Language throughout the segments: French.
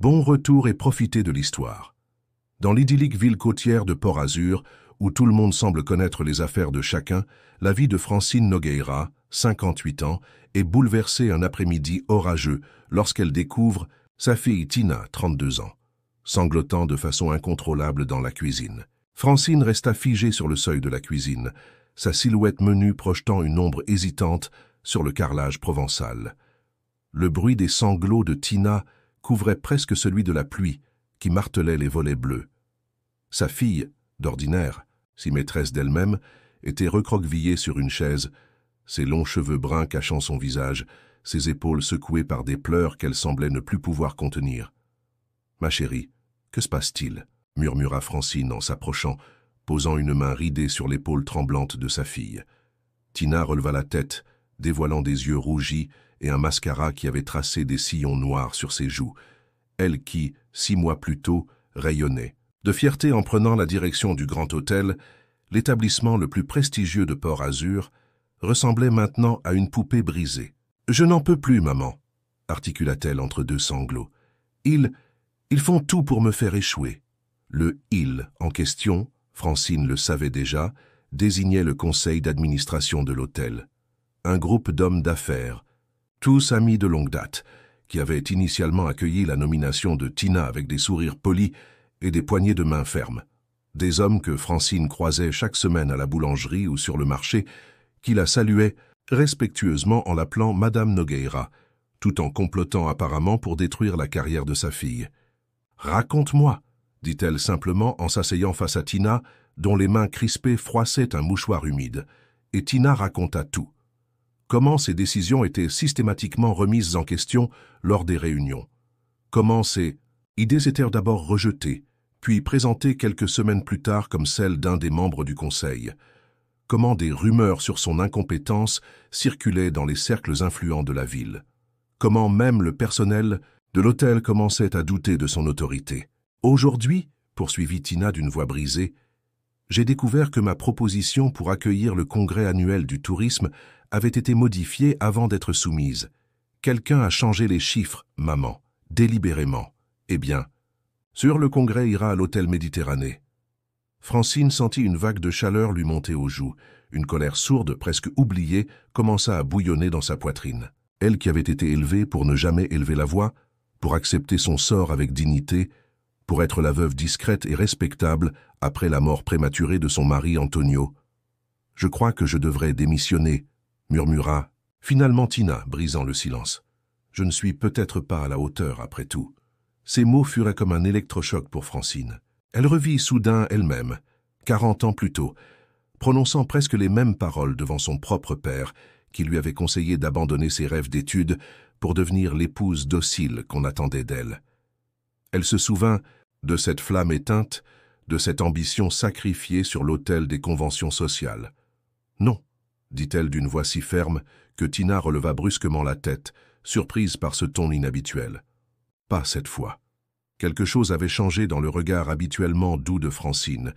Bon retour et profitez de l'histoire. Dans l'idyllique ville côtière de Port-Azur, où tout le monde semble connaître les affaires de chacun, la vie de Francine Nogueira, 58 ans, est bouleversée un après-midi orageux lorsqu'elle découvre sa fille Tina, 32 ans, sanglotant de façon incontrôlable dans la cuisine. Francine resta figée sur le seuil de la cuisine, sa silhouette menue projetant une ombre hésitante sur le carrelage provençal. Le bruit des sanglots de Tina couvrait presque celui de la pluie qui martelait les volets bleus. Sa fille, d'ordinaire, si maîtresse d'elle-même, était recroquevillée sur une chaise, ses longs cheveux bruns cachant son visage, ses épaules secouées par des pleurs qu'elle semblait ne plus pouvoir contenir. « Ma chérie, que se passe-t-il » murmura Francine en s'approchant, posant une main ridée sur l'épaule tremblante de sa fille. Tina releva la tête, dévoilant des yeux rougis et un mascara qui avait tracé des sillons noirs sur ses joues, elle qui, 6 mois plus tôt, rayonnait. De fierté en prenant la direction du Grand Hôtel, l'établissement le plus prestigieux de Port-Azur, ressemblait maintenant à une poupée brisée. « Je n'en peux plus, maman », articula-t-elle entre deux sanglots. « Ils font tout pour me faire échouer. » Le « ils » en question, Francine le savait déjà, désignait le conseil d'administration de l'hôtel. Un groupe d'hommes d'affaires, tous amis de longue date, qui avaient initialement accueilli la nomination de Tina avec des sourires polis et des poignées de main fermes. Des hommes que Francine croisait chaque semaine à la boulangerie ou sur le marché, qui la saluaient respectueusement en l'appelant Madame Nogueira, tout en complotant apparemment pour détruire la carrière de sa fille. « Raconte-moi » dit-elle simplement en s'asseyant face à Tina, dont les mains crispées froissaient un mouchoir humide. Et Tina raconta tout. Comment ces décisions étaient systématiquement remises en question lors des réunions. Comment ces idées étaient d'abord rejetées, puis présentées quelques semaines plus tard comme celles d'un des membres du conseil. Comment des rumeurs sur son incompétence circulaient dans les cercles influents de la ville. Comment même le personnel de l'hôtel commençait à douter de son autorité. Aujourd'hui, poursuivit Tina d'une voix brisée, j'ai découvert que ma proposition pour accueillir le congrès annuel du tourisme avait été modifiée avant d'être soumise. Quelqu'un a changé les chiffres, maman, délibérément. Eh bien, sur le congrès ira à l'hôtel Méditerranée. Francine sentit une vague de chaleur lui monter aux joues. Une colère sourde, presque oubliée, commença à bouillonner dans sa poitrine. Elle qui avait été élevée pour ne jamais élever la voix, pour accepter son sort avec dignité, pour être la veuve discrète et respectable après la mort prématurée de son mari Antonio. « Je crois que je devrais démissionner », murmura finalement Tina, brisant le silence. « Je ne suis peut-être pas à la hauteur, après tout. » Ces mots furent comme un électrochoc pour Francine. Elle revit soudain elle-même, 40 ans plus tôt, prononçant presque les mêmes paroles devant son propre père, qui lui avait conseillé d'abandonner ses rêves d'études pour devenir l'épouse docile qu'on attendait d'elle. Elle se souvint de cette flamme éteinte, de cette ambition sacrifiée sur l'autel des conventions sociales. « Non », dit-elle d'une voix si ferme que Tina releva brusquement la tête, surprise par ce ton inhabituel. « Pas cette fois. » Quelque chose avait changé dans le regard habituellement doux de Francine,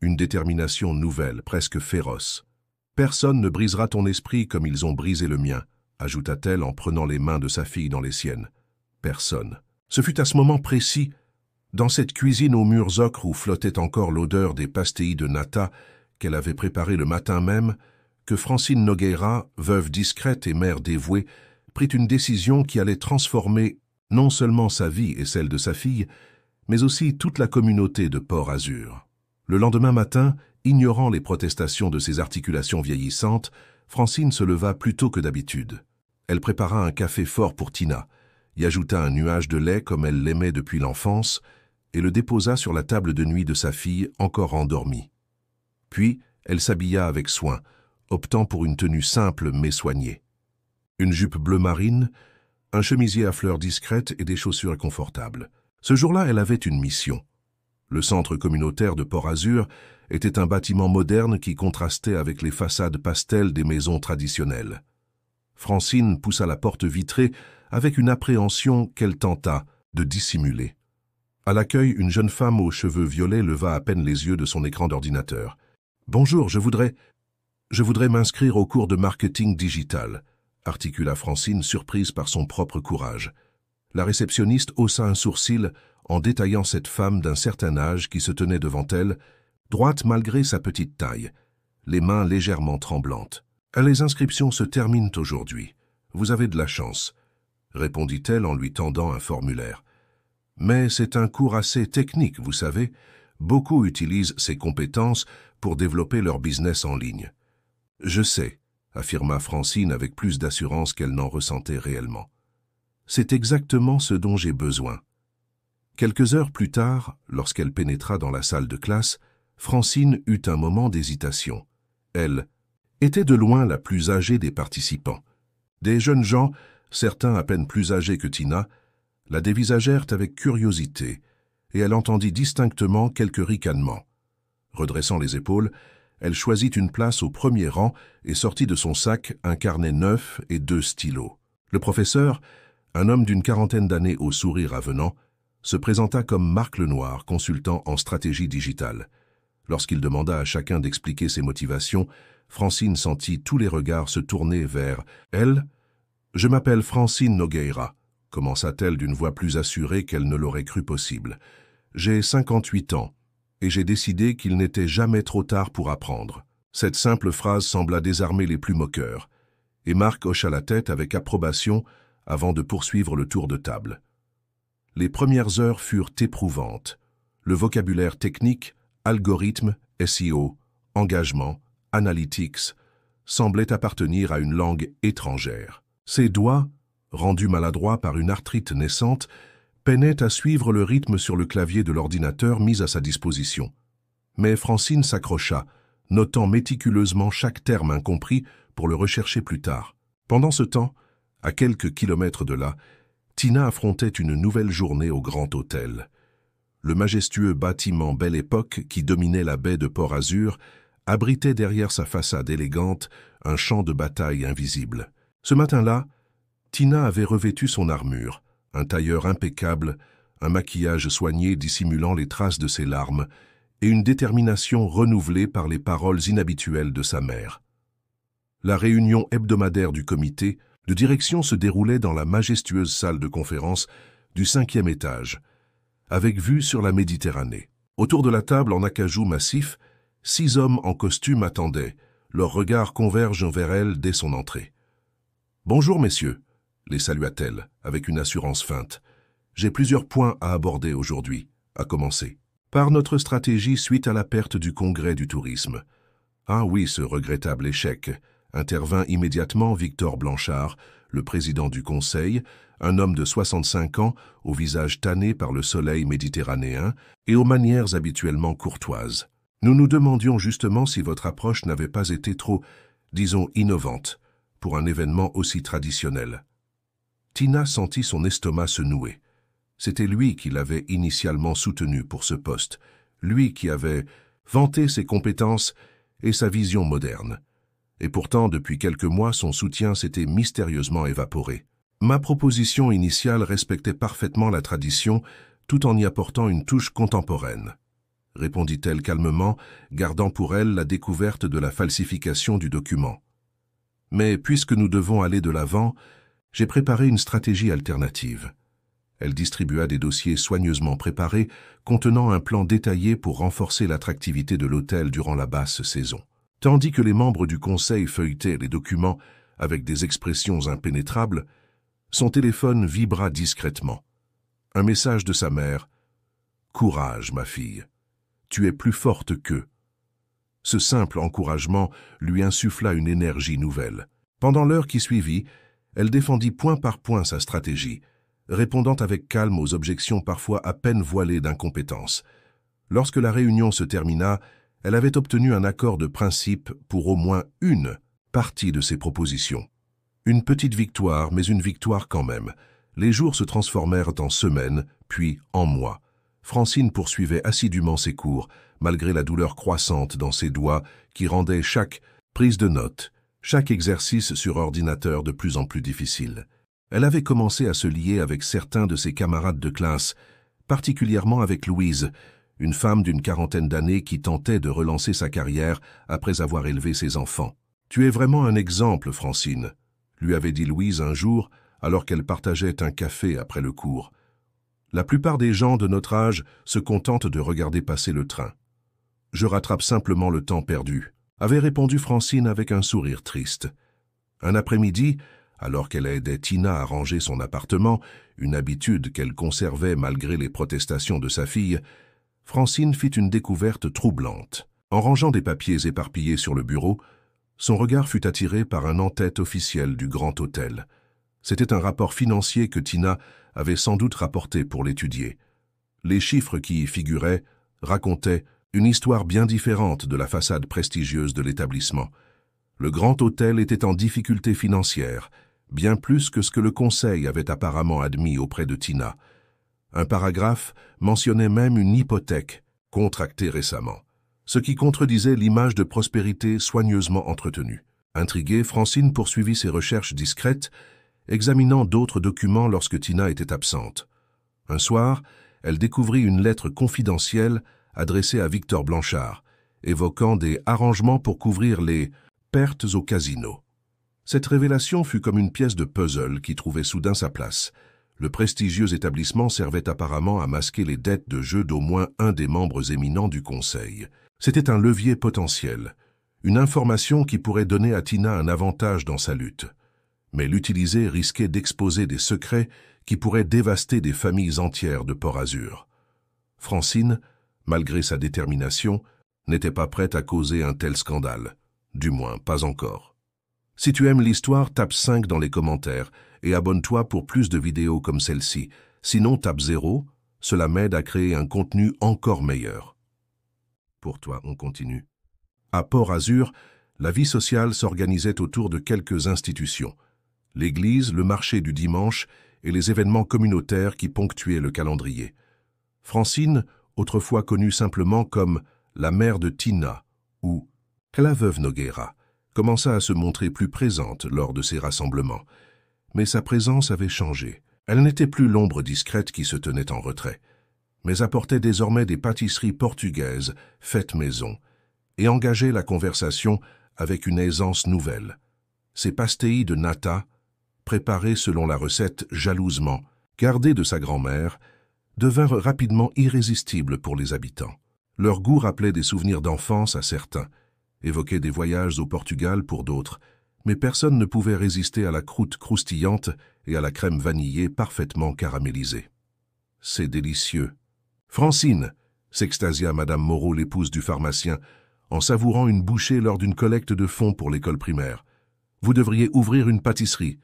une détermination nouvelle, presque féroce. « Personne ne brisera ton esprit comme ils ont brisé le mien », ajouta-t-elle en prenant les mains de sa fille dans les siennes. « Personne. » Ce fut à ce moment précis, dans cette cuisine aux murs ocre où flottait encore l'odeur des pastilles de nata qu'elle avait préparées le matin même, que Francine Nogueira, veuve discrète et mère dévouée, prit une décision qui allait transformer non seulement sa vie et celle de sa fille, mais aussi toute la communauté de Port-Azur. Le lendemain matin, ignorant les protestations de ses articulations vieillissantes, Francine se leva plus tôt que d'habitude. Elle prépara un café fort pour Tina, y ajouta un nuage de lait comme elle l'aimait depuis l'enfance, et le déposa sur la table de nuit de sa fille encore endormie. Puis, elle s'habilla avec soin, optant pour une tenue simple mais soignée. Une jupe bleu marine, un chemisier à fleurs discrètes et des chaussures confortables. Ce jour-là, elle avait une mission. Le centre communautaire de Port-Azur était un bâtiment moderne qui contrastait avec les façades pastel des maisons traditionnelles. Francine poussa la porte vitrée avec une appréhension qu'elle tenta de dissimuler. À l'accueil, une jeune femme aux cheveux violets leva à peine les yeux de son écran d'ordinateur. « Bonjour, je voudrais m'inscrire au cours de marketing digital », articula Francine, surprise par son propre courage. La réceptionniste haussa un sourcil en détaillant cette femme d'un certain âge qui se tenait devant elle, droite malgré sa petite taille, les mains légèrement tremblantes. « Les inscriptions se terminent aujourd'hui. Vous avez de la chance, » répondit-elle en lui tendant un formulaire. « Mais c'est un cours assez technique, vous savez. Beaucoup utilisent ces compétences pour développer leur business en ligne. »« Je sais, » affirma Francine avec plus d'assurance qu'elle n'en ressentait réellement. « C'est exactement ce dont j'ai besoin. » Quelques heures plus tard, lorsqu'elle pénétra dans la salle de classe, Francine eut un moment d'hésitation. Elle était de loin la plus âgée des participants. Des jeunes gens, certains à peine plus âgés que Tina, la dévisagèrent avec curiosité, et elle entendit distinctement quelques ricanements. Redressant les épaules, elle choisit une place au premier rang et sortit de son sac un carnet neuf et 2 stylos. Le professeur, un homme d'une quarantaine d'années au sourire avenant, se présenta comme Marc Lenoir, consultant en stratégie digitale. Lorsqu'il demanda à chacun d'expliquer ses motivations, Francine sentit tous les regards se tourner vers elle. « Je m'appelle Francine Nogueira », commença-t-elle d'une voix plus assurée qu'elle ne l'aurait cru possible. « J'ai 58 ans, et j'ai décidé qu'il n'était jamais trop tard pour apprendre. » Cette simple phrase sembla désarmer les plus moqueurs, et Marc hocha la tête avec approbation avant de poursuivre le tour de table. Les premières heures furent éprouvantes. Le vocabulaire technique, algorithme, SEO, engagement, analytics, semblait appartenir à une langue étrangère. Ses doigts, rendus maladroits par une arthrite naissante, peinaient à suivre le rythme sur le clavier de l'ordinateur mis à sa disposition. Mais Francine s'accrocha, notant méticuleusement chaque terme incompris pour le rechercher plus tard. Pendant ce temps, à quelques kilomètres de là, Tina affrontait une nouvelle journée au Grand Hôtel. Le majestueux bâtiment Belle Époque qui dominait la baie de Port-Azur abritait derrière sa façade élégante un champ de bataille invisible. Ce matin-là, Tina avait revêtu son armure, un tailleur impeccable, un maquillage soigné dissimulant les traces de ses larmes et une détermination renouvelée par les paroles inhabituelles de sa mère. La réunion hebdomadaire du comité de direction se déroulait dans la majestueuse salle de conférence du 5e étage, avec vue sur la Méditerranée. Autour de la table en acajou massif, 6 hommes en costume attendaient, leurs regards convergent vers elle dès son entrée. « Bonjour, messieurs », les salua-t-elle, avec une assurance feinte. « J'ai plusieurs points à aborder aujourd'hui, à commencer. Par notre stratégie suite à la perte du congrès du tourisme. » « Ah oui, ce regrettable échec », intervint immédiatement Victor Blanchard, le président du conseil, un homme de 65 ans, au visage tanné par le soleil méditerranéen et aux manières habituellement courtoises. « Nous nous demandions justement si votre approche n'avait pas été trop, disons, innovante, pour un événement aussi traditionnel. » Tina sentit son estomac se nouer. C'était lui qui l'avait initialement soutenu pour ce poste, lui qui avait vanté ses compétences et sa vision moderne. Et pourtant, depuis quelques mois, son soutien s'était mystérieusement évaporé. « Ma proposition initiale respectait parfaitement la tradition, tout en y apportant une touche contemporaine, » répondit-elle calmement, gardant pour elle la découverte de la falsification du document. « Mais puisque nous devons aller de l'avant, j'ai préparé une stratégie alternative. » Elle distribua des dossiers soigneusement préparés, contenant un plan détaillé pour renforcer l'attractivité de l'hôtel durant la basse saison. Tandis que les membres du conseil feuilletaient les documents avec des expressions impénétrables, son téléphone vibra discrètement. Un message de sa mère. « Courage, ma fille. Tu es plus forte qu'eux. » Ce simple encouragement lui insuffla une énergie nouvelle. Pendant l'heure qui suivit, elle défendit point par point sa stratégie, répondant avec calme aux objections parfois à peine voilées d'incompétence. Lorsque la réunion se termina, elle avait obtenu un accord de principe pour au moins une partie de ses propositions. Une petite victoire, mais une victoire quand même. Les jours se transformèrent en semaines, puis en mois. Francine poursuivait assidûment ses cours, malgré la douleur croissante dans ses doigts qui rendait chaque prise de notes, chaque exercice sur ordinateur de plus en plus difficile. Elle avait commencé à se lier avec certains de ses camarades de classe, particulièrement avec Louise, une femme d'une quarantaine d'années qui tentait de relancer sa carrière après avoir élevé ses enfants. « Tu es vraiment un exemple, Francine », lui avait dit Louise un jour, alors qu'elle partageait un café après le cours. La plupart des gens de notre âge se contentent de regarder passer le train. Je rattrape simplement le temps perdu, avait répondu Francine avec un sourire triste. Un après-midi, alors qu'elle aidait Tina à ranger son appartement, une habitude qu'elle conservait malgré les protestations de sa fille, Francine fit une découverte troublante. En rangeant des papiers éparpillés sur le bureau, son regard fut attiré par un en-tête officiel du Grand Hôtel. C'était un rapport financier que Tina avait sans doute rapporté pour l'étudier. Les chiffres qui y figuraient racontaient une histoire bien différente de la façade prestigieuse de l'établissement. Le Grand Hôtel était en difficulté financière, bien plus que ce que le Conseil avait apparemment admis auprès de Tina. Un paragraphe mentionnait même une hypothèque contractée récemment, ce qui contredisait l'image de prospérité soigneusement entretenue. Intriguée, Francine poursuivit ses recherches discrètes, examinant d'autres documents lorsque Tina était absente. Un soir, elle découvrit une lettre confidentielle adressée à Victor Blanchard, évoquant des arrangements pour couvrir les pertes au casino. Cette révélation fut comme une pièce de puzzle qui trouvait soudain sa place. Le prestigieux établissement servait apparemment à masquer les dettes de jeu d'au moins un des membres éminents du Conseil. C'était un levier potentiel, une information qui pourrait donner à Tina un avantage dans sa lutte. Mais l'utiliser risquait d'exposer des secrets qui pourraient dévaster des familles entières de Port-Azur. Francine, malgré sa détermination, n'était pas prête à causer un tel scandale. Du moins, pas encore. Si tu aimes l'histoire, tape 5 dans les commentaires et abonne-toi pour plus de vidéos comme celle-ci. Sinon, tape 0, cela m'aide à créer un contenu encore meilleur. Pour toi, on continue. À Port-Azur, la vie sociale s'organisait autour de quelques institutions. L'église, le marché du dimanche et les événements communautaires qui ponctuaient le calendrier. Francine, autrefois connue simplement comme la mère de Tina ou la veuve Nogueira, commença à se montrer plus présente lors de ces rassemblements. Mais sa présence avait changé. Elle n'était plus l'ombre discrète qui se tenait en retrait, mais apportait désormais des pâtisseries portugaises faites maison et engageait la conversation avec une aisance nouvelle. Ces pastéis de nata, préparés selon la recette jalousement gardée de sa grand-mère, devinrent rapidement irrésistibles pour les habitants. Leur goût rappelait des souvenirs d'enfance à certains, évoquait des voyages au Portugal pour d'autres, mais personne ne pouvait résister à la croûte croustillante et à la crème vanillée parfaitement caramélisée. « C'est délicieux. »« Francine !» s'extasia Madame Moreau, l'épouse du pharmacien, en savourant une bouchée lors d'une collecte de fonds pour l'école primaire. « Vous devriez ouvrir une pâtisserie. »«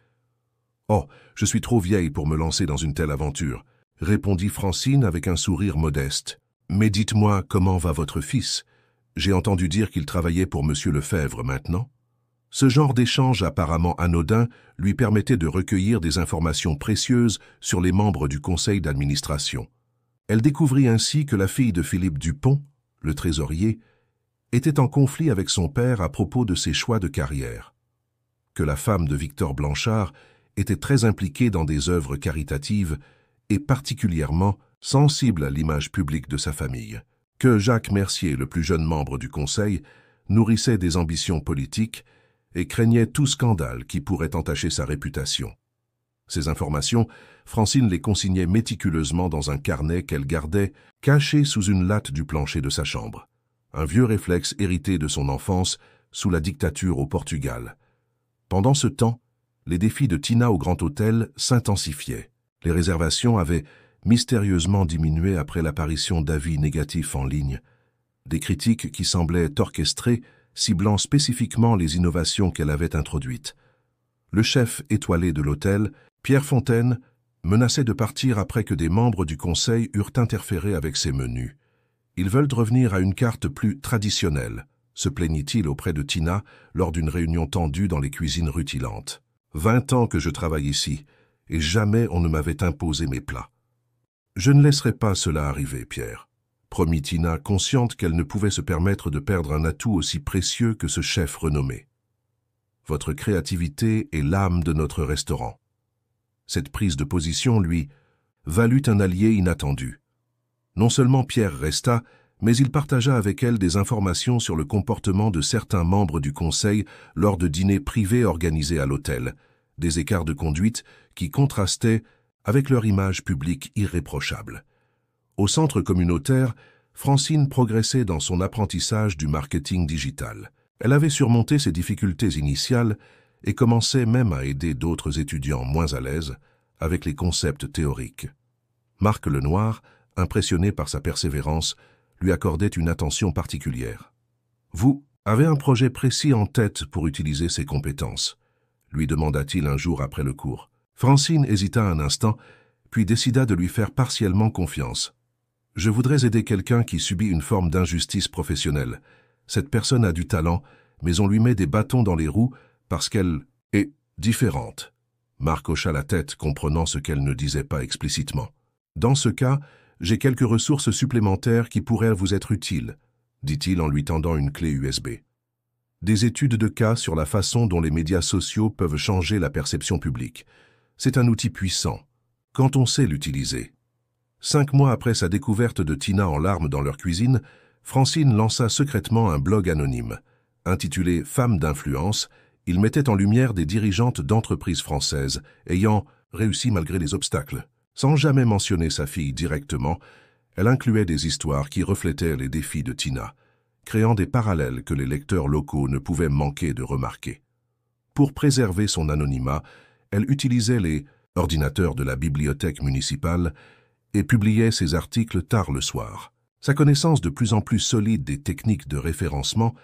Oh, je suis trop vieille pour me lancer dans une telle aventure, » répondit Francine avec un sourire modeste. « Mais dites-moi, comment va votre fils ? J'ai entendu dire qu'il travaillait pour Monsieur Lefebvre maintenant. » Ce genre d'échange apparemment anodin lui permettait de recueillir des informations précieuses sur les membres du conseil d'administration. Elle découvrit ainsi que la fille de Philippe Dupont, le trésorier, était en conflit avec son père à propos de ses choix de carrière, que la femme de Victor Blanchard était très impliquée dans des œuvres caritatives et particulièrement sensible à l'image publique de sa famille, que Jacques Mercier, le plus jeune membre du conseil, nourrissait des ambitions politiques et craignait tout scandale qui pourrait entacher sa réputation. Ces informations, Francine les consignait méticuleusement dans un carnet qu'elle gardait caché sous une latte du plancher de sa chambre, un vieux réflexe hérité de son enfance sous la dictature au Portugal. Pendant ce temps, les défis de Tina au Grand Hôtel s'intensifiaient. Les réservations avaient mystérieusement diminué après l'apparition d'avis négatifs en ligne, des critiques qui semblaient orchestrées, ciblant spécifiquement les innovations qu'elle avait introduites. Le chef étoilé de l'hôtel, Pierre Fontaine, menaçait de partir après que des membres du conseil eurent interféré avec ses menus. Ils veulent revenir à une carte plus traditionnelle, se plaignit-il auprès de Tina lors d'une réunion tendue dans les cuisines rutilantes. 20 ans que je travaille ici, et jamais on ne m'avait imposé mes plats. Je ne laisserai pas cela arriver, Pierre, promit Tina, consciente qu'elle ne pouvait se permettre de perdre un atout aussi précieux que ce chef renommé. Votre créativité est l'âme de notre restaurant. Cette prise de position, lui, valut un allié inattendu. Non seulement Pierre resta, mais il partagea avec elle des informations sur le comportement de certains membres du conseil lors de dîners privés organisés à l'hôtel, des écarts de conduite qui contrastaient avec leur image publique irréprochable. Au centre communautaire, Francine progressait dans son apprentissage du marketing digital. Elle avait surmonté ses difficultés initiales et commençait même à aider d'autres étudiants moins à l'aise avec les concepts théoriques. Marc Lenoir, impressionné par sa persévérance, lui accordait une attention particulière. « Vous avez un projet précis en tête pour utiliser ces compétences ?» lui demanda-t-il un jour après le cours. Francine hésita un instant, puis décida de lui faire partiellement confiance. « Je voudrais aider quelqu'un qui subit une forme d'injustice professionnelle. Cette personne a du talent, mais on lui met des bâtons dans les roues parce qu'elle est différente. » Marc hocha la tête, comprenant ce qu'elle ne disait pas explicitement. « Dans ce cas, j'ai quelques ressources supplémentaires qui pourraient vous être utiles, » dit-il en lui tendant une clé USB. Des études de cas sur la façon dont les médias sociaux peuvent changer la perception publique. C'est un outil puissant, quand on sait l'utiliser. 5 mois après sa découverte de Tina en larmes dans leur cuisine, Francine lança secrètement un blog anonyme. Intitulé « Femmes d'influence », il mettait en lumière des dirigeantes d'entreprises françaises ayant réussi malgré les obstacles. Sans jamais mentionner sa fille directement, elle incluait des histoires qui reflétaient les défis de Tina, créant des parallèles que les lecteurs locaux ne pouvaient manquer de remarquer. Pour préserver son anonymat, elle utilisait les ordinateurs de la bibliothèque municipale et publiait ses articles tard le soir. Sa connaissance de plus en plus solide des techniques de référencement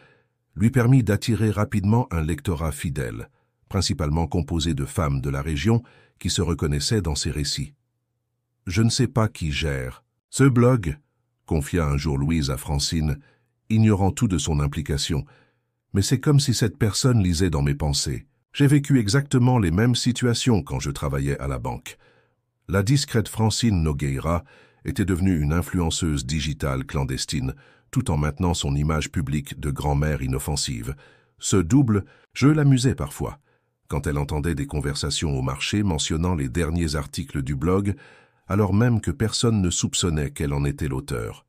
lui permit d'attirer rapidement un lectorat fidèle, principalement composé de femmes de la région qui se reconnaissaient dans ses récits. « Je ne sais pas qui gère ce blog », confia un jour Louise à Francine, ignorant tout de son implication. « Mais c'est comme si cette personne lisait dans mes pensées. J'ai vécu exactement les mêmes situations quand je travaillais à la banque. » La discrète Francine Nogueira était devenue une influenceuse digitale clandestine, tout en maintenant son image publique de grand-mère inoffensive. Ce double jeu l'amusait parfois, quand elle entendait des conversations au marché mentionnant les derniers articles du blog, alors même que personne ne soupçonnait qu'elle en était l'auteur.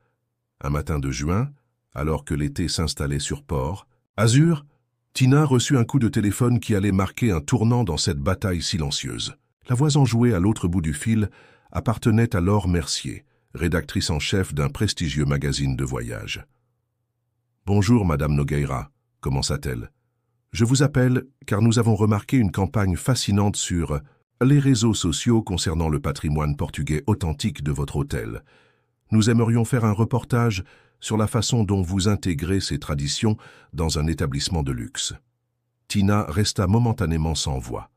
Un matin de juin, alors que l'été s'installait sur Port Azur, Tina reçut un coup de téléphone qui allait marquer un tournant dans cette bataille silencieuse. La voix enjouée à l'autre bout du fil appartenait à Laure Mercier, rédactrice en chef d'un prestigieux magazine de voyage. « Bonjour, Madame Nogueira », commença-t-elle. « Je vous appelle car nous avons remarqué une campagne fascinante sur les réseaux sociaux concernant le patrimoine portugais authentique de votre hôtel. Nous aimerions faire un reportage sur la façon dont vous intégrez ces traditions dans un établissement de luxe. » Tina resta momentanément sans voix.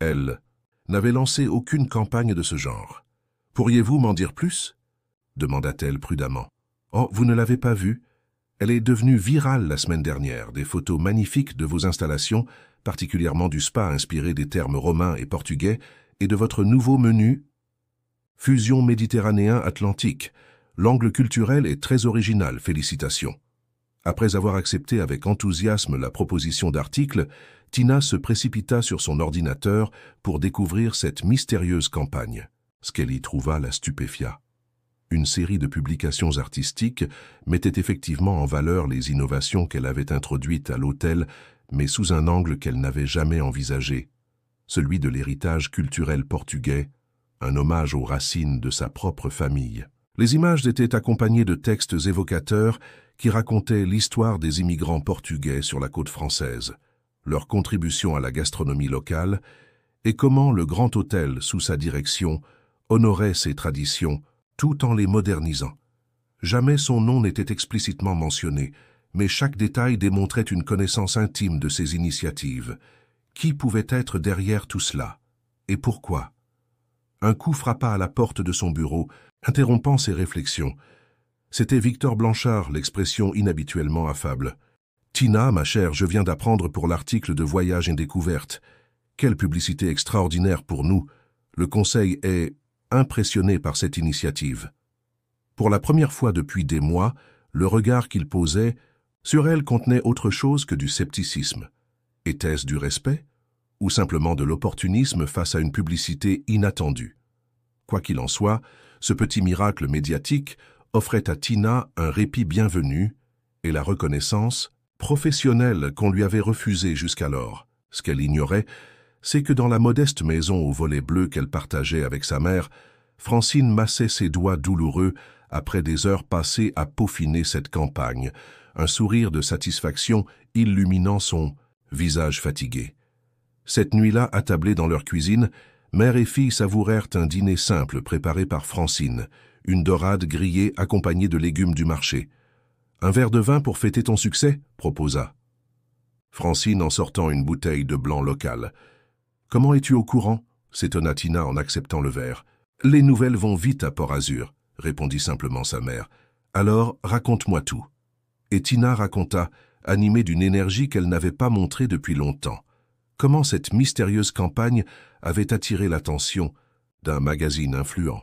Elle n'avait lancé aucune campagne de ce genre. « Pourriez-vous m'en dire plus ?» demanda-t-elle prudemment. « Oh, vous ne l'avez pas vue? Elle est devenue virale la semaine dernière, des photos magnifiques de vos installations, particulièrement du spa inspiré des termes romains et portugais, et de votre nouveau menu « Fusion méditerranéen-atlantique ». L'angle culturel est très original, félicitations. Après avoir accepté avec enthousiasme la proposition d'article, Tina se précipita sur son ordinateur pour découvrir cette mystérieuse campagne. Ce qu'elle y trouva la stupéfia. Une série de publications artistiques mettait effectivement en valeur les innovations qu'elle avait introduites à l'hôtel, mais sous un angle qu'elle n'avait jamais envisagé, celui de l'héritage culturel portugais, un hommage aux racines de sa propre famille. Les images étaient accompagnées de textes évocateurs qui racontaient l'histoire des immigrants portugais sur la côte française, leur contribution à la gastronomie locale et comment le Grand Hôtel, sous sa direction, honorait ses traditions tout en les modernisant. Jamais son nom n'était explicitement mentionné, mais chaque détail démontrait une connaissance intime de ses initiatives. Qui pouvait être derrière tout cela? Et pourquoi? Un coup frappa à la porte de son bureau, interrompant ses réflexions. C'était Victor Blanchard, l'expression inhabituellement affable. « Tina, ma chère, je viens d'apprendre pour l'article de Voyage et Découverte. Quelle publicité extraordinaire pour nous. Le Conseil est impressionné par cette initiative. » Pour la première fois depuis des mois, le regard qu'il posait sur elle contenait autre chose que du scepticisme. Était-ce du respect ou simplement de l'opportunisme face à une publicité inattendue? Quoi qu'il en soit, ce petit miracle médiatique offrait à Tina un répit bienvenu et la reconnaissance professionnelle qu'on lui avait refusée jusqu'alors. Ce qu'elle ignorait, c'est que dans la modeste maison au volet bleu qu'elle partageait avec sa mère, Francine massait ses doigts douloureux après des heures passées à peaufiner cette campagne, un sourire de satisfaction illuminant son visage fatigué. Cette nuit-là, attablés dans leur cuisine, mère et fille savourèrent un dîner simple préparé par Francine, une dorade grillée accompagnée de légumes du marché. « Un verre de vin pour fêter ton succès ?» proposa Francine en sortant une bouteille de blanc local. « Comment es-tu au courant ?» s'étonna Tina en acceptant le verre. « Les nouvelles vont vite à Port-Azur », répondit simplement sa mère. « Alors, raconte-moi tout. » Et Tina raconta, animée d'une énergie qu'elle n'avait pas montrée depuis longtemps. Comment cette mystérieuse campagne avait attiré l'attention d'un magazine influent.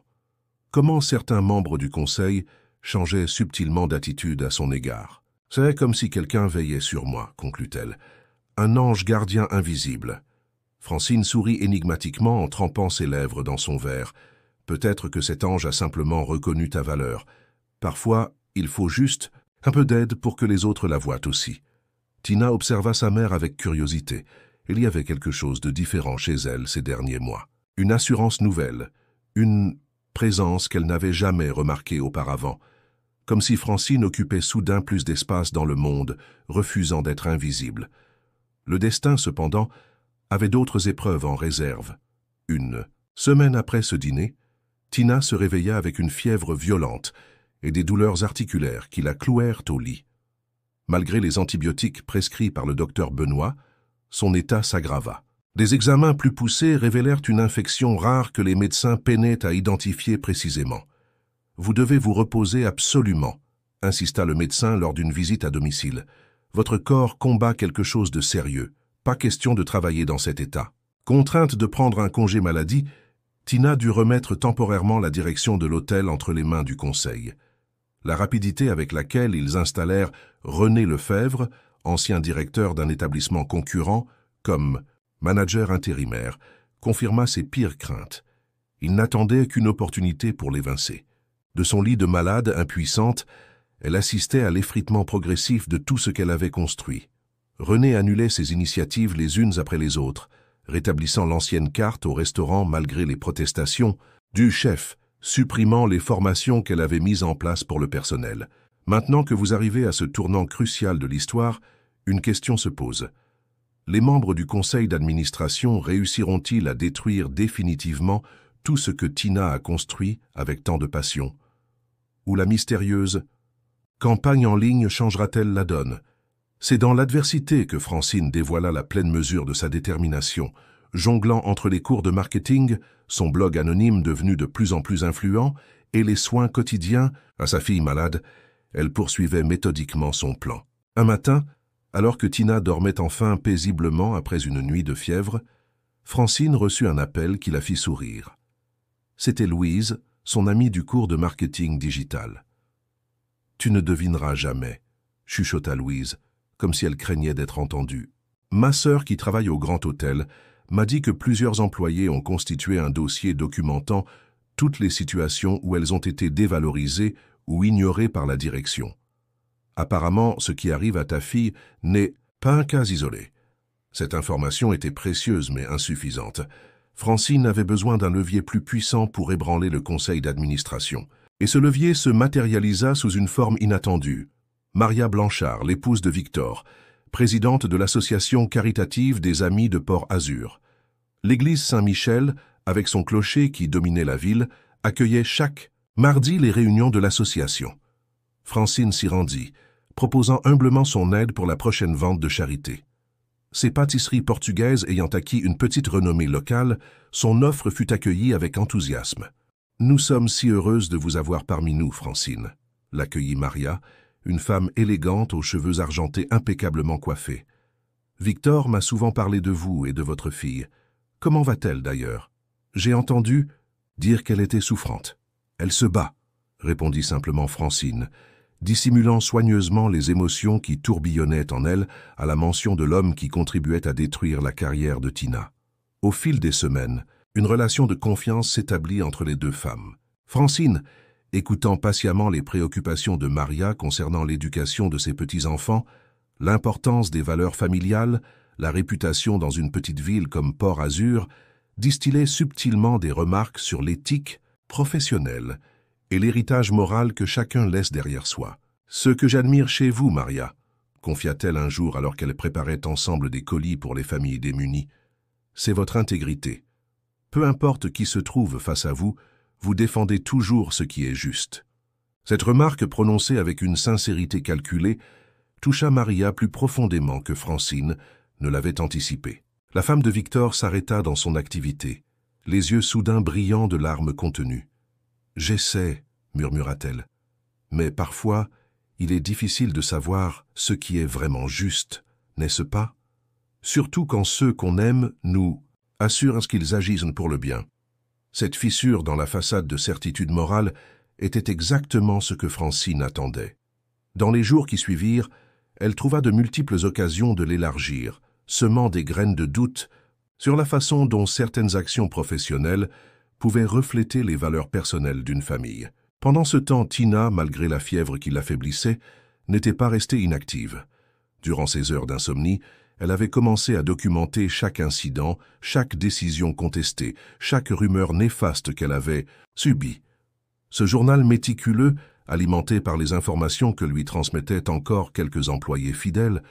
Comment certains membres du conseil changeaient subtilement d'attitude à son égard. « C'est comme si quelqu'un veillait sur moi », conclut-elle. « Un ange gardien invisible. » Francine sourit énigmatiquement en trempant ses lèvres dans son verre. Peut-être que cet ange a simplement reconnu ta valeur. Parfois, il faut juste un peu d'aide pour que les autres la voient aussi. Tina observa sa mère avec curiosité. Il y avait quelque chose de différent chez elle ces derniers mois. Une assurance nouvelle, une présence qu'elle n'avait jamais remarquée auparavant. Comme si Francine occupait soudain plus d'espace dans le monde, refusant d'être invisible. Le destin, cependant, avait d'autres épreuves en réserve. Une semaine après ce dîner, Tina se réveilla avec une fièvre violente et des douleurs articulaires qui la clouèrent au lit. Malgré les antibiotiques prescrits par le docteur Benoît, son état s'aggrava. Des examens plus poussés révélèrent une infection rare que les médecins peinaient à identifier précisément. « Vous devez vous reposer absolument », insista le médecin lors d'une visite à domicile. « Votre corps combat quelque chose de sérieux. Pas question de travailler dans cet état. » Contrainte de prendre un congé maladie, Tina dut remettre temporairement la direction de l'hôtel entre les mains du conseil. La rapidité avec laquelle ils installèrent René Lefebvre, ancien directeur d'un établissement concurrent, comme manager intérimaire, confirma ses pires craintes. Il n'attendait qu'une opportunité pour l'évincer. De son lit de malade impuissante, elle assistait à l'effritement progressif de tout ce qu'elle avait construit. René annulait ses initiatives les unes après les autres, rétablissant l'ancienne carte au restaurant malgré les protestations du chef, supprimant les formations qu'elle avait mises en place pour le personnel. Maintenant que vous arrivez à ce tournant crucial de l'histoire, une question se pose. Les membres du conseil d'administration réussiront-ils à détruire définitivement tout ce que Tina a construit avec tant de passion? Ou la mystérieuse campagne en ligne changera-t-elle la donne? C'est dans l'adversité que Francine dévoila la pleine mesure de sa détermination, jonglant entre les cours de marketing, son blog anonyme devenu de plus en plus influent, et les soins quotidiens à sa fille malade. Elle poursuivait méthodiquement son plan. Un matin, alors que Tina dormait enfin paisiblement après une nuit de fièvre, Francine reçut un appel qui la fit sourire. C'était Louise, son amie du cours de marketing digital. « Tu ne devineras jamais », chuchota Louise, comme si elle craignait d'être entendue. « Ma sœur, qui travaille au Grand Hôtel, m'a dit que plusieurs employés ont constitué un dossier documentant toutes les situations où elles ont été dévalorisées ou ignorées par la direction. Apparemment, ce qui arrive à ta fille n'est pas un cas isolé. » Cette information était précieuse mais insuffisante. Francine avait besoin d'un levier plus puissant pour ébranler le conseil d'administration. Et ce levier se matérialisa sous une forme inattendue. Maria Blanchard, l'épouse de Victor, présidente de l'association caritative des Amis de Port-Azur. L'église Saint-Michel, avec son clocher qui dominait la ville, accueillait chaque mardi les réunions de l'association. Francine s'y rendit, proposant humblement son aide pour la prochaine vente de charité. Ses pâtisseries portugaises ayant acquis une petite renommée locale, son offre fut accueillie avec enthousiasme. « Nous sommes si heureuses de vous avoir parmi nous, Francine », l'accueillit Maria, une femme élégante aux cheveux argentés impeccablement coiffés. « Victor m'a souvent parlé de vous et de votre fille. Comment va-t-elle d'ailleurs? J'ai entendu dire qu'elle était souffrante. »« Elle se bat », répondit simplement Francine, dissimulant soigneusement les émotions qui tourbillonnaient en elle à la mention de l'homme qui contribuait à détruire la carrière de Tina. Au fil des semaines, une relation de confiance s'établit entre les deux femmes. Francine, écoutant patiemment les préoccupations de Maria concernant l'éducation de ses petits-enfants, l'importance des valeurs familiales, la réputation dans une petite ville comme Port-Azur, distillait subtilement des remarques sur l'éthique professionnelle et l'héritage moral que chacun laisse derrière soi. « Ce que j'admire chez vous, Maria », confia-t-elle un jour alors qu'elles préparaient ensemble des colis pour les familles démunies, « c'est votre intégrité. Peu importe qui se trouve face à vous, vous défendez toujours ce qui est juste. » Cette remarque, prononcée avec une sincérité calculée, toucha Maria plus profondément que Francine ne l'avait anticipé. La femme de Victor s'arrêta dans son activité, les yeux soudain brillants de larmes contenues. « J'essaie, » murmura-t-elle, « mais parfois, il est difficile de savoir ce qui est vraiment juste, n'est-ce pas? Surtout quand ceux qu'on aime nous assurent qu'ils agissent pour le bien. » Cette fissure dans la façade de certitude morale était exactement ce que Francine attendait. Dans les jours qui suivirent, elle trouva de multiples occasions de l'élargir, semant des graines de doute sur la façon dont certaines actions professionnelles pouvaient refléter les valeurs personnelles d'une famille. Pendant ce temps, Tina, malgré la fièvre qui l'affaiblissait, n'était pas restée inactive. Durant ses heures d'insomnie, elle avait commencé à documenter chaque incident, chaque décision contestée, chaque rumeur néfaste qu'elle avait subie. Ce journal méticuleux, alimenté par les informations que lui transmettaient encore quelques employés fidèles,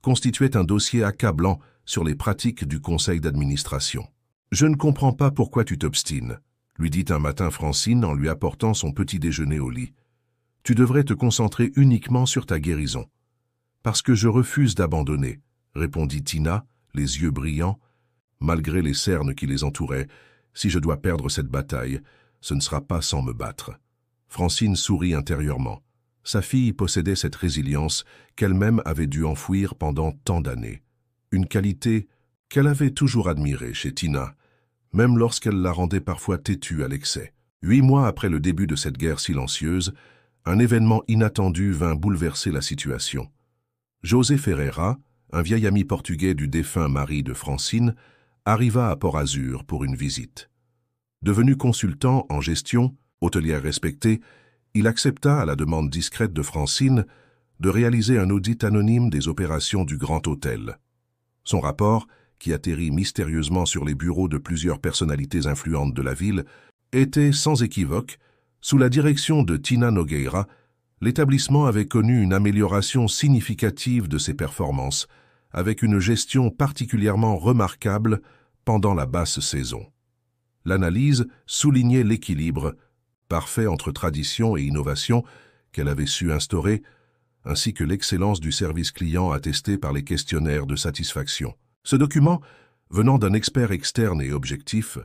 constituait un dossier accablant sur les pratiques du conseil d'administration. « Je ne comprends pas pourquoi tu t'obstines », lui dit un matin Francine en lui apportant son petit déjeuner au lit. « Tu devrais te concentrer uniquement sur ta guérison. »« Parce que je refuse d'abandonner », répondit Tina, les yeux brillants. Malgré les cernes qui les entouraient, « si je dois perdre cette bataille, ce ne sera pas sans me battre. » Francine sourit intérieurement. Sa fille possédait cette résilience qu'elle-même avait dû enfouir pendant tant d'années. Une qualité qu'elle avait toujours admirée chez Tina, même lorsqu'elle la rendait parfois têtue à l'excès. 8 mois après le début de cette guerre silencieuse, un événement inattendu vint bouleverser la situation. José Ferreira, un vieil ami portugais du défunt mari de Francine, arriva à Port-Azur pour une visite. Devenu consultant en gestion, hôtelière respectée, il accepta, à la demande discrète de Francine, de réaliser un audit anonyme des opérations du Grand Hôtel. Son rapport, qui atterrit mystérieusement sur les bureaux de plusieurs personnalités influentes de la ville, était sans équivoque. Sous la direction de Tina Nogueira, l'établissement avait connu une amélioration significative de ses performances, avec une gestion particulièrement remarquable pendant la basse saison. L'analyse soulignait l'équilibre parfait entre tradition et innovation qu'elle avait su instaurer, ainsi que l'excellence du service client attesté par les questionnaires de satisfaction. Ce document, venant d'un expert externe et objectif,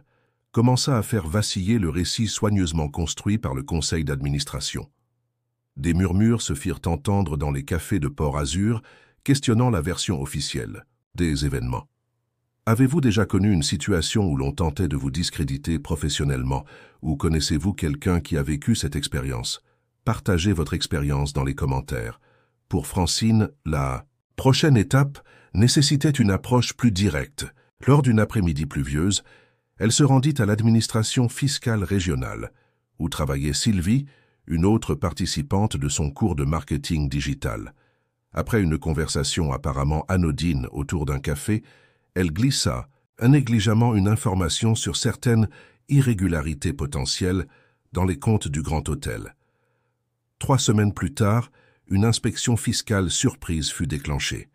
commença à faire vaciller le récit soigneusement construit par le conseil d'administration. Des murmures se firent entendre dans les cafés de Port-Azur, questionnant la version officielle des événements. Avez-vous déjà connu une situation où l'on tentait de vous discréditer professionnellement, ou connaissez-vous quelqu'un qui a vécu cette expérience? Partagez votre expérience dans les commentaires. Pour Francine, la prochaine étape nécessitait une approche plus directe. Lors d'une après-midi pluvieuse, elle se rendit à l'administration fiscale régionale, où travaillait Sylvie, une autre participante de son cours de marketing digital. Après une conversation apparemment anodine autour d'un café, elle glissa négligemment une information sur certaines irrégularités potentielles dans les comptes du Grand Hôtel. 3 semaines plus tard, une inspection fiscale surprise fut déclenchée.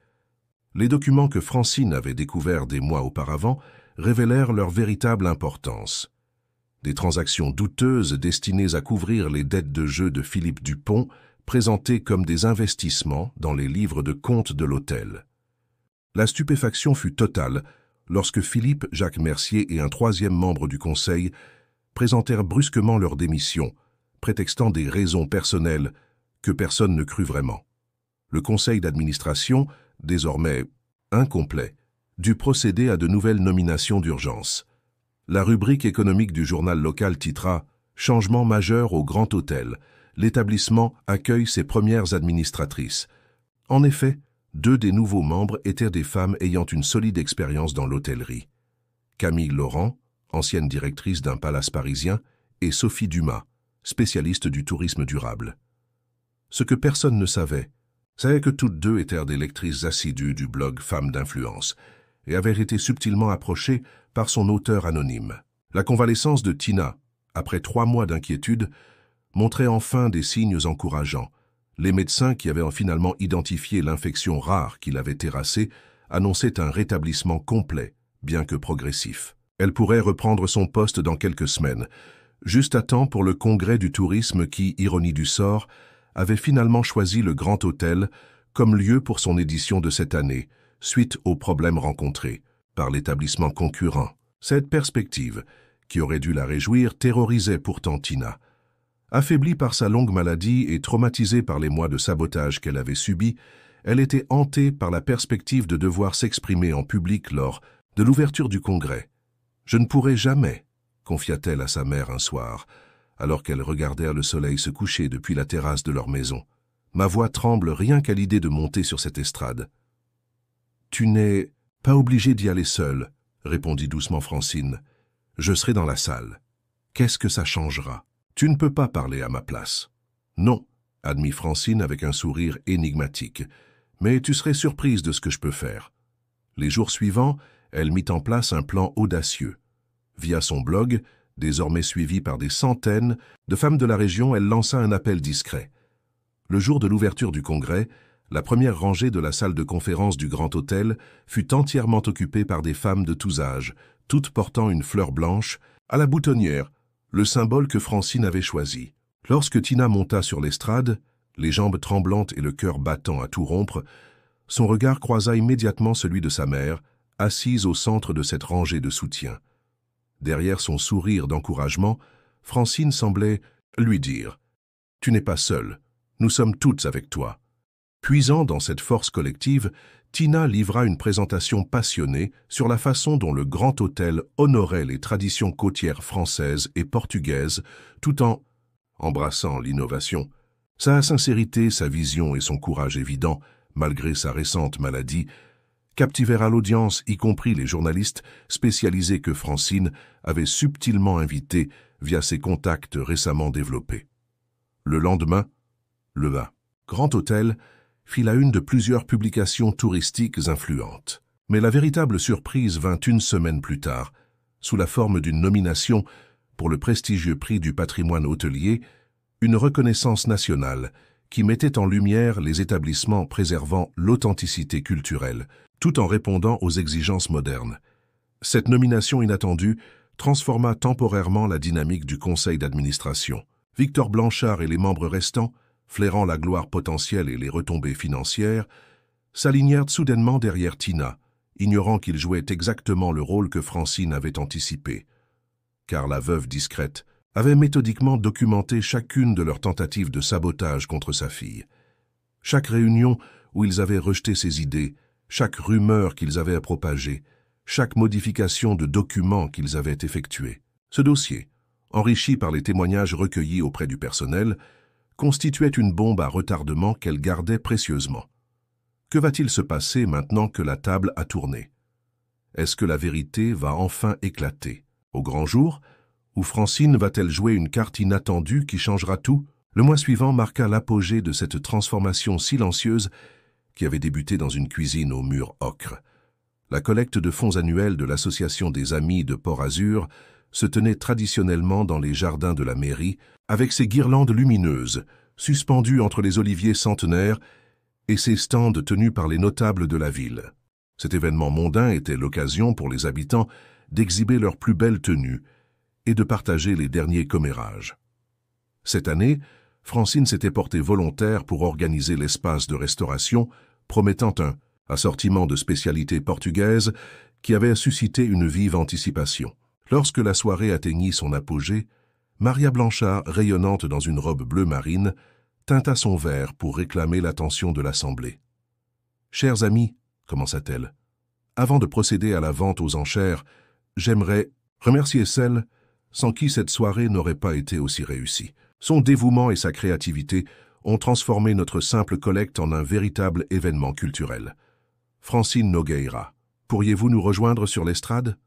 Les documents que Francine avait découverts des mois auparavant révélèrent leur véritable importance. Des transactions douteuses destinées à couvrir les dettes de jeu de Philippe Dupont, présentées comme des investissements dans les livres de compte de l'hôtel. La stupéfaction fut totale lorsque Philippe, Jacques Mercier et un 3e membre du conseil présentèrent brusquement leur démission, prétextant des raisons personnelles que personne ne crut vraiment. Le conseil d'administration, désormais incomplet, dut procéder à de nouvelles nominations d'urgence. La rubrique économique du journal local titra « Changement majeur au Grand Hôtel. L'établissement accueille ses premières administratrices ». En effet, 2 des nouveaux membres étaient des femmes ayant une solide expérience dans l'hôtellerie. Camille Laurent, ancienne directrice d'un palace parisien, et Sophie Dumas, spécialiste du tourisme durable. Ce que personne ne savait, C'est que toutes deux étaient des lectrices assidues du blog Femmes d'influence et avaient été subtilement approchées par son auteur anonyme. La convalescence de Tina, après 3 mois d'inquiétude, montrait enfin des signes encourageants. Les médecins qui avaient finalement identifié l'infection rare qui l'avait terrassée annonçaient un rétablissement complet, bien que progressif. Elle pourrait reprendre son poste dans quelques semaines, juste à temps pour le congrès du tourisme qui, ironie du sort, avait finalement choisi le Grand Hôtel comme lieu pour son édition de cette année, suite aux problèmes rencontrés par l'établissement concurrent. Cette perspective, qui aurait dû la réjouir, terrorisait pourtant Tina. Affaiblie par sa longue maladie et traumatisée par les mois de sabotage qu'elle avait subis, elle était hantée par la perspective de devoir s'exprimer en public lors de l'ouverture du congrès. « Je ne pourrai jamais », confia-t-elle à sa mère un soir, alors qu'elles regardèrent le soleil se coucher depuis la terrasse de leur maison. « Ma voix tremble rien qu'à l'idée de monter sur cette estrade. »« Tu n'es pas obligée d'y aller seule, » répondit doucement Francine. « Je serai dans la salle. Qu'est-ce que ça changera? Tu ne peux pas parler à ma place. »« Non, » admit Francine avec un sourire énigmatique. « Mais tu serais surprise de ce que je peux faire. » Les jours suivants, elle mit en place un plan audacieux. Via son blog, désormais suivi par des centaines de femmes de la région, elle lança un appel discret. Le jour de l'ouverture du congrès, la première rangée de la salle de conférence du Grand Hôtel fut entièrement occupée par des femmes de tous âges, toutes portant une fleur blanche à la boutonnière, le symbole que Francine avait choisi. Lorsque Tina monta sur l'estrade, les jambes tremblantes et le cœur battant à tout rompre, son regard croisa immédiatement celui de sa mère, assise au centre de cette rangée de soutien. Derrière son sourire d'encouragement, Francine semblait lui dire « Tu n'es pas seule, nous sommes toutes avec toi ». Puisant dans cette force collective, Tina livra une présentation passionnée sur la façon dont le Grand Hôtel honorait les traditions côtières françaises et portugaises tout en embrassant l'innovation. Sa sincérité, sa vision et son courage évident, malgré sa récente maladie, captivèrent l'audience, y compris les journalistes spécialisés que Francine avait subtilement invités via ses contacts récemment développés. Le lendemain, le Grand Hôtel fit la une de plusieurs publications touristiques influentes. Mais la véritable surprise vint une semaine plus tard, sous la forme d'une nomination pour le prestigieux prix du patrimoine hôtelier, une reconnaissance nationale qui mettait en lumière les établissements préservant l'authenticité culturelle, tout en répondant aux exigences modernes. Cette nomination inattendue transforma temporairement la dynamique du conseil d'administration. Victor Blanchard et les membres restants, flairant la gloire potentielle et les retombées financières, s'alignèrent soudainement derrière Tina, ignorant qu'il jouait exactement le rôle que Francine avait anticipé. Car la veuve discrète avait méthodiquement documenté chacune de leurs tentatives de sabotage contre sa fille. Chaque réunion où ils avaient rejeté ses idées, chaque rumeur qu'ils avaient propagée, chaque modification de documents qu'ils avaient effectuée. Ce dossier, enrichi par les témoignages recueillis auprès du personnel, constituait une bombe à retardement qu'elle gardait précieusement. Que va-t-il se passer maintenant que la table a tourné? Est-ce que la vérité va enfin éclater? Au grand jour? Ou Francine va-t-elle jouer une carte inattendue qui changera tout? Le mois suivant marqua l'apogée de cette transformation silencieuse qui avait débuté dans une cuisine au mur ocre. La collecte de fonds annuelle de l'Association des Amis de Port-Azur se tenait traditionnellement dans les jardins de la mairie, avec ses guirlandes lumineuses, suspendues entre les oliviers centenaires et ses stands tenus par les notables de la ville. Cet événement mondain était l'occasion pour les habitants d'exhiber leurs plus belles tenues et de partager les derniers commérages. Cette année, Francine s'était portée volontaire pour organiser l'espace de restauration, promettant un assortiment de spécialités portugaises qui avait suscité une vive anticipation. Lorsque la soirée atteignit son apogée, Maria Blanchard, rayonnante dans une robe bleu marine, tinta son verre pour réclamer l'attention de l'assemblée. « Chers amis, » commença-t-elle, « avant de procéder à la vente aux enchères, j'aimerais remercier celles sans qui cette soirée n'aurait pas été aussi réussie. Son dévouement et sa créativité ont transformé notre simple collecte en un véritable événement culturel. Francine Nogueira, pourriez-vous nous rejoindre sur l'estrade ?»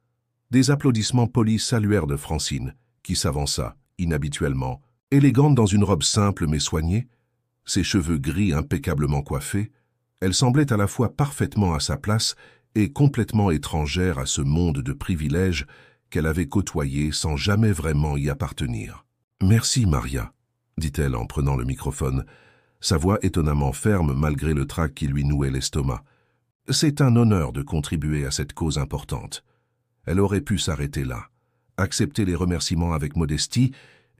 Des applaudissements polis saluèrent de Francine, qui s'avança, inhabituellement, élégante dans une robe simple mais soignée. ses cheveux gris impeccablement coiffés, elle semblait à la fois parfaitement à sa place et complètement étrangère à ce monde de privilèges qu'elle avait côtoyé sans jamais vraiment y appartenir. « Merci, Maria », dit-elle en prenant le microphone, sa voix étonnamment ferme malgré le trac qui lui nouait l'estomac. « C'est un honneur de contribuer à cette cause importante. » Elle aurait pu s'arrêter là, accepter les remerciements avec modestie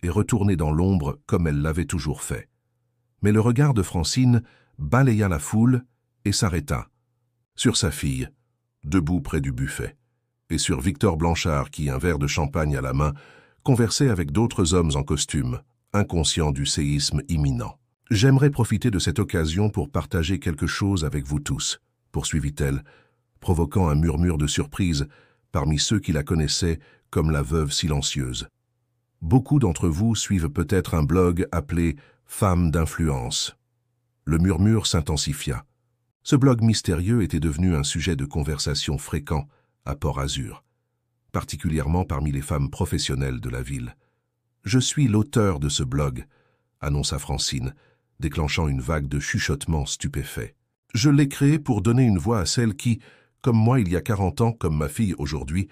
et retourner dans l'ombre comme elle l'avait toujours fait. Mais le regard de Francine balaya la foule et s'arrêta. Sur sa fille, debout près du buffet, et sur Victor Blanchard qui, un verre de champagne à la main, conversait avec d'autres hommes en costume, inconscients du séisme imminent. « J'aimerais profiter de cette occasion pour partager quelque chose avec vous tous, » poursuivit-elle, provoquant un murmure de surprise parmi ceux qui la connaissaient comme la veuve silencieuse. Beaucoup d'entre vous suivent peut-être un blog appelé « Femmes d'influence ». Le murmure s'intensifia. Ce blog mystérieux était devenu un sujet de conversation fréquent à Port-Azur, particulièrement parmi les femmes professionnelles de la ville. « Je suis l'auteur de ce blog », annonça Francine, déclenchant une vague de chuchotements stupéfaits. « Je l'ai créé pour donner une voix à celles qui, comme moi il y a 40 ans, comme ma fille aujourd'hui,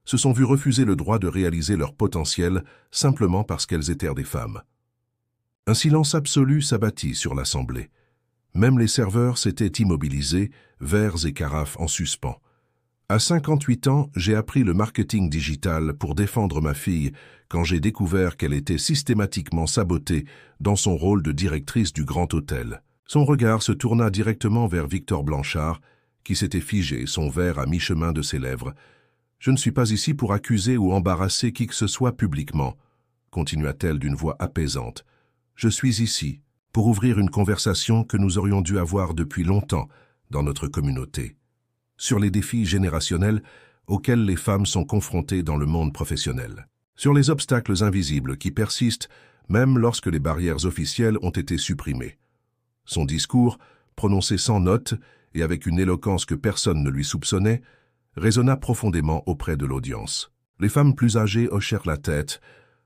se sont vues refuser le droit de réaliser leur potentiel simplement parce qu'elles étaient des femmes. » Un silence absolu s'abattit sur l'assemblée. Même les serveurs s'étaient immobilisés, verres et carafes en suspens. À 58 ans, j'ai appris le marketing digital pour défendre ma fille quand j'ai découvert qu'elle était systématiquement sabotée dans son rôle de directrice du Grand Hôtel. Son regard se tourna directement vers Victor Blanchard, qui s'était figé, son verre à mi-chemin de ses lèvres. « Je ne suis pas ici pour accuser ou embarrasser qui que ce soit publiquement, » continua-t-elle d'une voix apaisante. « Je suis ici pour ouvrir une conversation que nous aurions dû avoir depuis longtemps dans notre communauté, sur les défis générationnels auxquels les femmes sont confrontées dans le monde professionnel, sur les obstacles invisibles qui persistent même lorsque les barrières officielles ont été supprimées. » Son discours, prononcé sans notes et avec une éloquence que personne ne lui soupçonnait, résonna profondément auprès de l'audience. Les femmes plus âgées hochèrent la tête,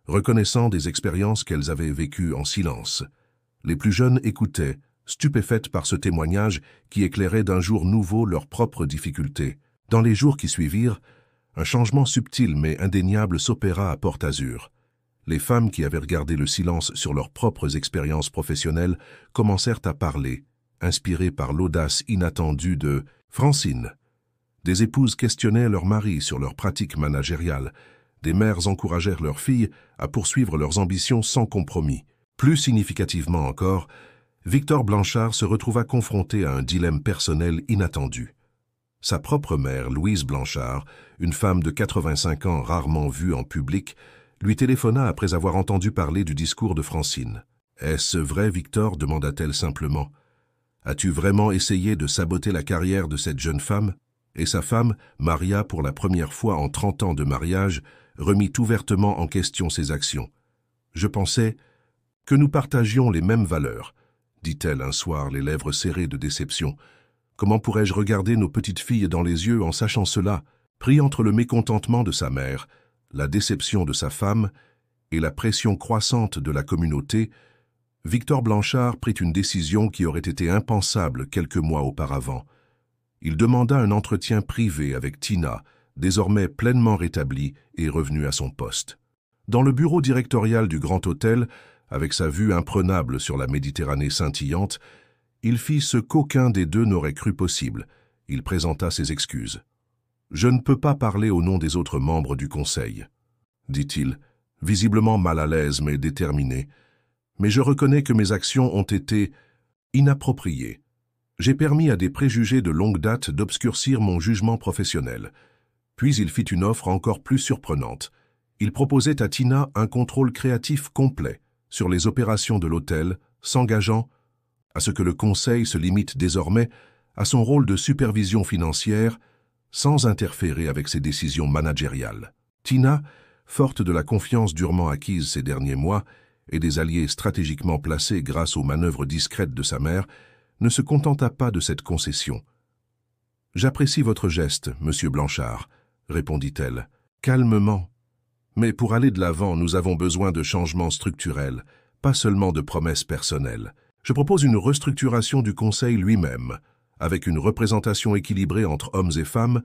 reconnaissant des expériences qu'elles avaient vécues en silence. Les plus jeunes écoutaient, stupéfaites par ce témoignage qui éclairait d'un jour nouveau leurs propres difficultés. Dans les jours qui suivirent, un changement subtil mais indéniable s'opéra à Port-Azur. Les femmes qui avaient regardé le silence sur leurs propres expériences professionnelles commencèrent à parler, inspirées par l'audace inattendue de Francine. Des épouses questionnaient leurs maris sur leurs pratiques managériales. Des mères encouragèrent leurs filles à poursuivre leurs ambitions sans compromis. Plus significativement encore, Victor Blanchard se retrouva confronté à un dilemme personnel inattendu. Sa propre mère, Louise Blanchard, une femme de 85 ans rarement vue en public, lui téléphona après avoir entendu parler du discours de Francine. « Est-ce vrai, Victor ?» demanda-t-elle simplement. « As-tu vraiment essayé de saboter la carrière de cette jeune femme ?» Et sa femme, Maria, pour la première fois en 30 ans de mariage, remit ouvertement en question ses actions. « Je pensais que nous partagions les mêmes valeurs, » dit-elle un soir, les lèvres serrées de déception. « Comment pourrais-je regarder nos petites filles dans les yeux en sachant cela ?» Pris entre le mécontentement de sa mère, la déception de sa femme et la pression croissante de la communauté, Victor Blanchard prit une décision qui aurait été impensable quelques mois auparavant. Il demanda un entretien privé avec Tina, désormais pleinement rétablie et revenue à son poste. Dans le bureau directorial du Grand Hôtel, avec sa vue imprenable sur la Méditerranée scintillante, il fit ce qu'aucun des deux n'aurait cru possible. Il présenta ses excuses. « Je ne peux pas parler au nom des autres membres du Conseil, » dit-il, visiblement mal à l'aise mais déterminé. « Mais je reconnais que mes actions ont été inappropriées. J'ai permis à des préjugés de longue date d'obscurcir mon jugement professionnel. » Puis il fit une offre encore plus surprenante. Il proposait à Tina un contrôle créatif complet sur les opérations de l'hôtel, s'engageant à ce que le Conseil se limite désormais à son rôle de supervision financière sans interférer avec ses décisions managériales. Tina, forte de la confiance durement acquise ces derniers mois et des alliés stratégiquement placés grâce aux manœuvres discrètes de sa mère, ne se contenta pas de cette concession. « J'apprécie votre geste, monsieur Blanchard, » répondit-elle, calmement. « Mais pour aller de l'avant, nous avons besoin de changements structurels, pas seulement de promesses personnelles. Je propose une restructuration du Conseil lui-même, avec une représentation équilibrée entre hommes et femmes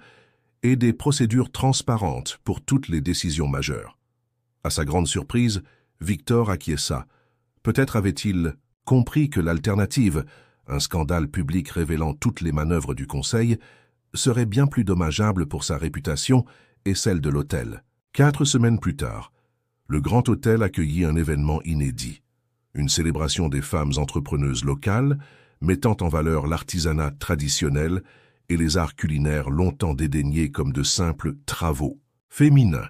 et des procédures transparentes pour toutes les décisions majeures. À sa grande surprise, Victor acquiesça. Peut-être avait-il compris que l'alternative, un scandale public révélant toutes les manœuvres du Conseil, serait bien plus dommageable pour sa réputation et celle de l'hôtel. 4 semaines plus tard, le Grand Hôtel accueillit un événement inédit. Une célébration des femmes entrepreneuses locales, mettant en valeur l'artisanat traditionnel et les arts culinaires longtemps dédaignés comme de simples travaux féminins.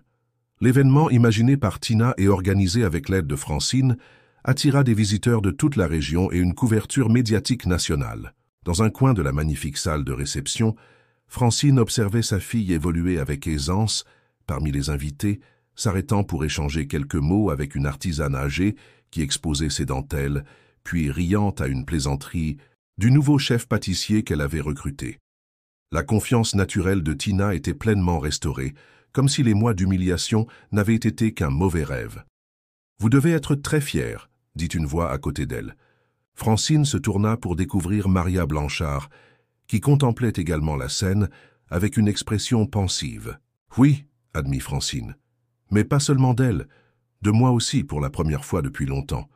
L'événement, imaginé par Tina et organisé avec l'aide de Francine, attira des visiteurs de toute la région et une couverture médiatique nationale. Dans un coin de la magnifique salle de réception, Francine observait sa fille évoluer avec aisance parmi les invités, s'arrêtant pour échanger quelques mots avec une artisane âgée qui exposait ses dentelles, puis riant à une plaisanterie du nouveau chef pâtissier qu'elle avait recruté. La confiance naturelle de Tina était pleinement restaurée, comme si les mois d'humiliation n'avaient été qu'un mauvais rêve. « Vous devez être très fière », dit une voix à côté d'elle. Francine se tourna pour découvrir Maria Blanchard, qui contemplait également la scène avec une expression pensive. « Oui », admit Francine, « mais pas seulement d'elle, de moi aussi pour la première fois depuis longtemps. »«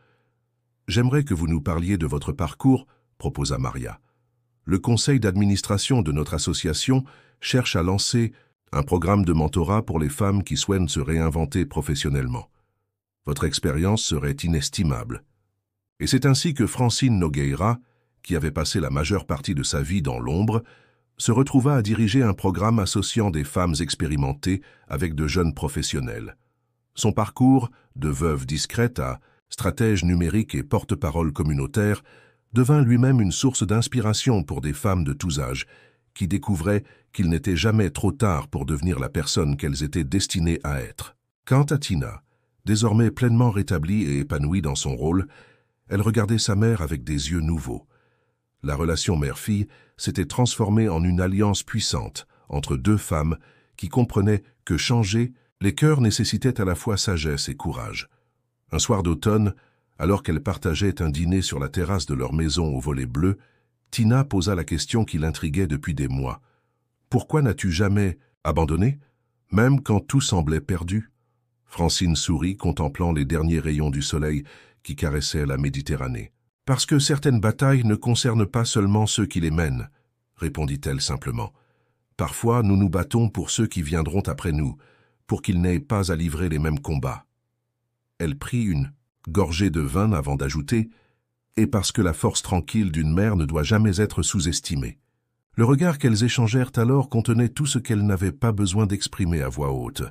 J'aimerais que vous nous parliez de votre parcours », proposa Maria. « Le conseil d'administration de notre association cherche à lancer un programme de mentorat pour les femmes qui souhaitent se réinventer professionnellement. Votre expérience serait inestimable. » Et c'est ainsi que Francine Nogueira, qui avait passé la majeure partie de sa vie dans l'ombre, se retrouva à diriger un programme associant des femmes expérimentées avec de jeunes professionnels. Son parcours, de veuve discrète à stratège numérique et porte-parole communautaire, devint lui-même une source d'inspiration pour des femmes de tous âges, qui découvraient qu'il n'était jamais trop tard pour devenir la personne qu'elles étaient destinées à être. Quant à Tina, désormais pleinement rétablie et épanouie dans son rôle, elle regardait sa mère avec des yeux nouveaux. La relation mère-fille s'était transformée en une alliance puissante entre deux femmes qui comprenaient que changer les cœurs nécessitait à la fois sagesse et courage. Un soir d'automne, alors qu'elles partageaient un dîner sur la terrasse de leur maison au volet bleu, Tina posa la question qui l'intriguait depuis des mois. « Pourquoi n'as-tu jamais abandonné, même quand tout semblait perdu ?» Francine sourit, contemplant les derniers rayons du soleil qui caressaient la Méditerranée. « Parce que certaines batailles ne concernent pas seulement ceux qui les mènent, » répondit-elle simplement. « Parfois, nous nous battons pour ceux qui viendront après nous, pour qu'ils n'aient pas à livrer les mêmes combats. » Elle prit une gorgée de vin avant d'ajouter « Et parce que la force tranquille d'une mère ne doit jamais être sous-estimée. » Le regard qu'elles échangèrent alors contenait tout ce qu'elles n'avaient pas besoin d'exprimer à voix haute.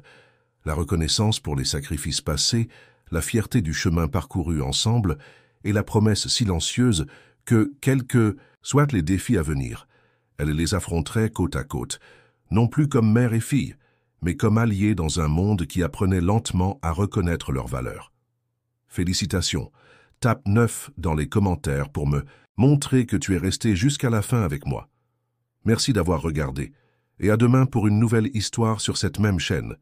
La reconnaissance pour les sacrifices passés, la fierté du chemin parcouru ensemble et la promesse silencieuse que, quels que soient les défis à venir, elles les affronteraient côte à côte, non plus comme mère et fille, mais comme alliées dans un monde qui apprenait lentement à reconnaître leurs valeurs. Félicitations. Tape 9 dans les commentaires pour me montrer que tu es resté jusqu'à la fin avec moi. Merci d'avoir regardé, et à demain pour une nouvelle histoire sur cette même chaîne.